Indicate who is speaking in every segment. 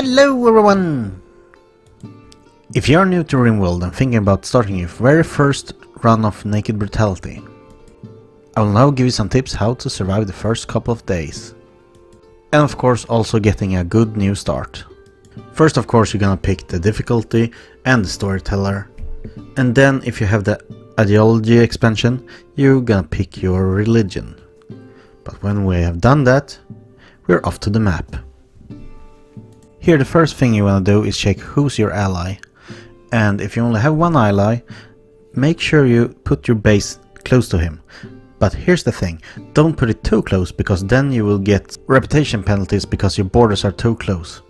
Speaker 1: Hello everyone! If you're new to Rimworld and thinking about starting your very first run of Naked Brutality, I will now give you some tips how to survive the first couple of days. And of course also getting a good new start. First of course you're gonna pick the difficulty and the storyteller. And then if you have the ideology expansion, you're gonna pick your religion. But when we have done that, we're off to the map. Here the first thing you want to do is check who's your ally, and if you only have one ally, make sure you put your base close to him. But here's the thing, don't put it too close because then you will get reputation penalties because your borders are too close.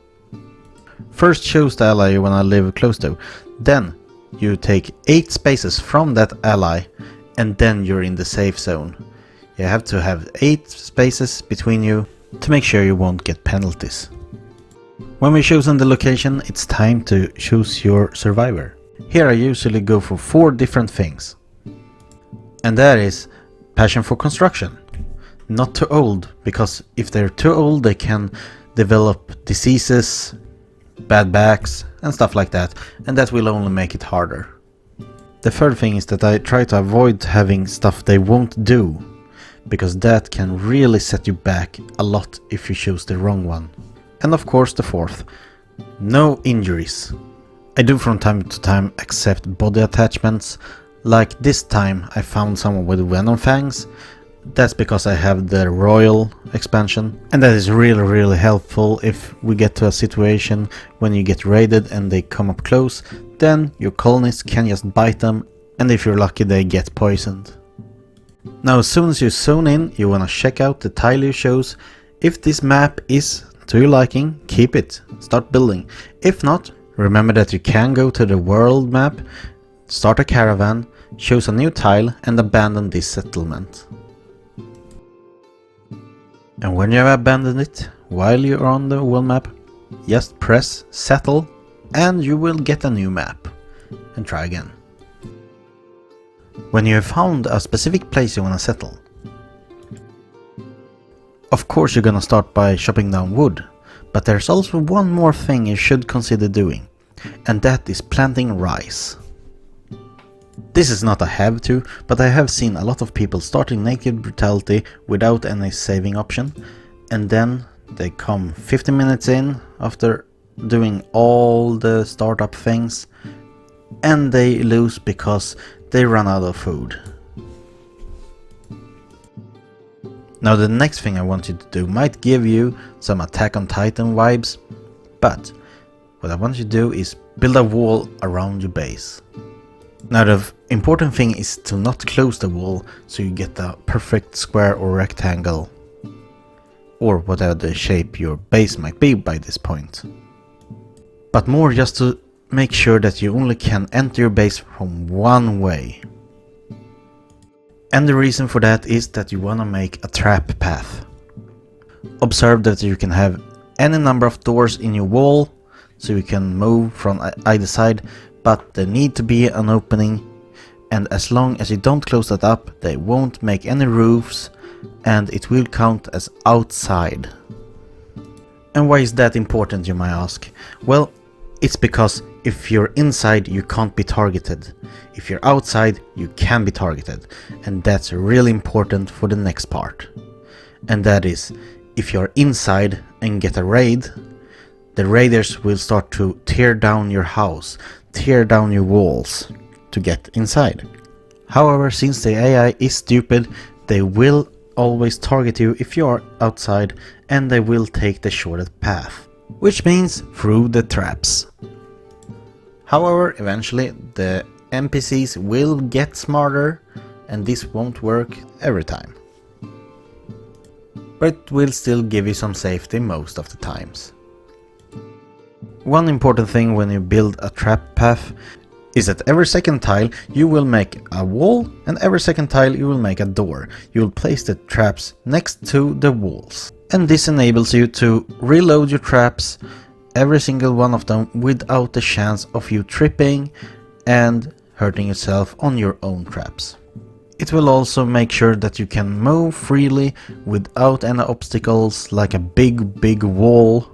Speaker 1: First choose the ally you want to live close to, then you take 8 spaces from that ally and then you're in the safe zone. You have to have 8 spaces between you to make sure you won't get penalties. When we've chosen the location, it's time to choose your survivor. Here I usually go for 4 different things. And that is passion for construction. Not too old, because if they're too old they can develop diseases, bad backs and stuff like that, and that will only make it harder. The third thing is that I try to avoid having stuff they won't do, because that can really set you back a lot if you choose the wrong one. And of course the fourth, no injuries. I do from time to time accept body attachments, like this time I found someone with venom fangs. That's because I have the royal expansion, and that is really helpful if we get to a situation when you get raided and they come up close, then your colonists can just bite them, and if you're lucky they get poisoned. Now as soon as you zone in, you wanna check out the tile you chose. If this map is to your liking, keep it, start building. If not, remember that you can go to the world map, start a caravan, choose a new tile and abandon this settlement. And when you have abandoned it, while you're on the world map, just press settle and you will get a new map. And try again. When you have found a specific place you want to settle, of course you're gonna start by chopping down wood, but there's also one more thing you should consider doing, and that is planting rice. This is not a have to, but I have seen a lot of people starting Naked Brutality without any saving option, and then they come 50 minutes in after doing all the startup things, and they lose because they run out of food. Now the next thing I want you to do might give you some Attack on Titan vibes, but what I want you to do is build a wall around your base. Now the important thing is to not close the wall so you get a perfect square or rectangle, or whatever the shape your base might be by this point. But more just to make sure that you only can enter your base from one way. And the reason for that is that you want to make a trap path. Observe that you can have any number of doors in your wall, so you can move from either side, but there need to be an opening, and as long as you don't close that up, they won't make any roofs, and it will count as outside. And why is that important, you might ask? Well, it's because if you're inside you can't be targeted. If you're outside you can be targeted, and that's really important for the next part. And that is, if you're inside and get a raid, the raiders will start to tear down your house, tear down your walls to get inside. However, since the AI is stupid, they will always target you if you are outside, and they will take the shortest path, which means through the traps. However, eventually the NPCs will get smarter, and this won't work every time. But it will still give you some safety most of the times. One important thing when you build a trap path is that every second tile you will make a wall, and every second tile you will make a door. You will place the traps next to the walls. And this enables you to reload your traps, every single one of them, without the chance of you tripping and hurting yourself on your own traps. It will also make sure that you can move freely without any obstacles like a big wall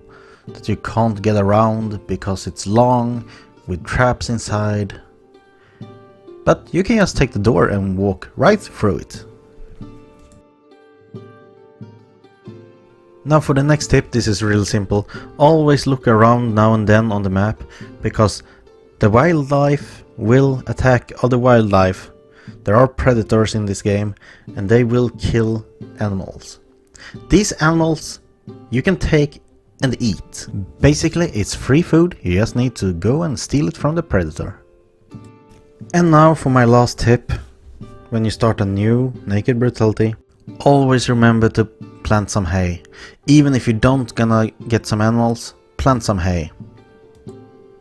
Speaker 1: that you can't get around because it's long, with traps inside. But you can just take the door and walk right through it. Now for the next tip, this is real simple. Always look around now and then on the map, because the wildlife will attack other wildlife. There are predators in this game and they will kill animals. These animals you can take and eat. Basically it's free food, you just need to go and steal it from the predator. And now for my last tip. When you start a new Naked Brutality, always remember to plant some hay. Even if you don't gonna get some animals, plant some hay.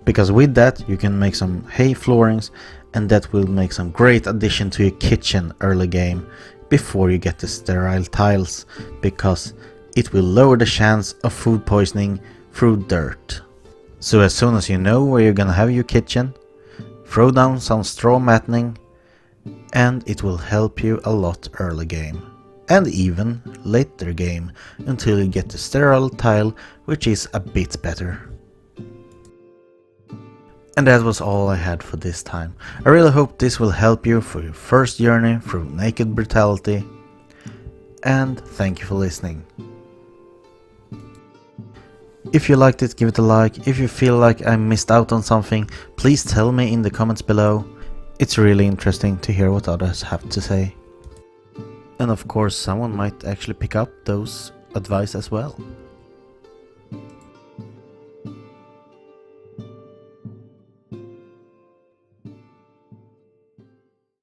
Speaker 1: Because with that you can make some hay floorings, and that will make some great addition to your kitchen early game before you get the sterile tiles, because it will lower the chance of food poisoning through dirt. So as soon as you know where you're gonna have your kitchen, throw down some straw matting, and it will help you a lot early game. And even later game, until you get the sterile tile, which is a bit better. And that was all I had for this time. I really hope this will help you for your first journey through Naked Brutality. And thank you for listening. If you liked it, give it a like. If you feel like I missed out on something, please tell me in the comments below. It's really interesting to hear what others have to say. And of course, someone might actually pick up those advice as well.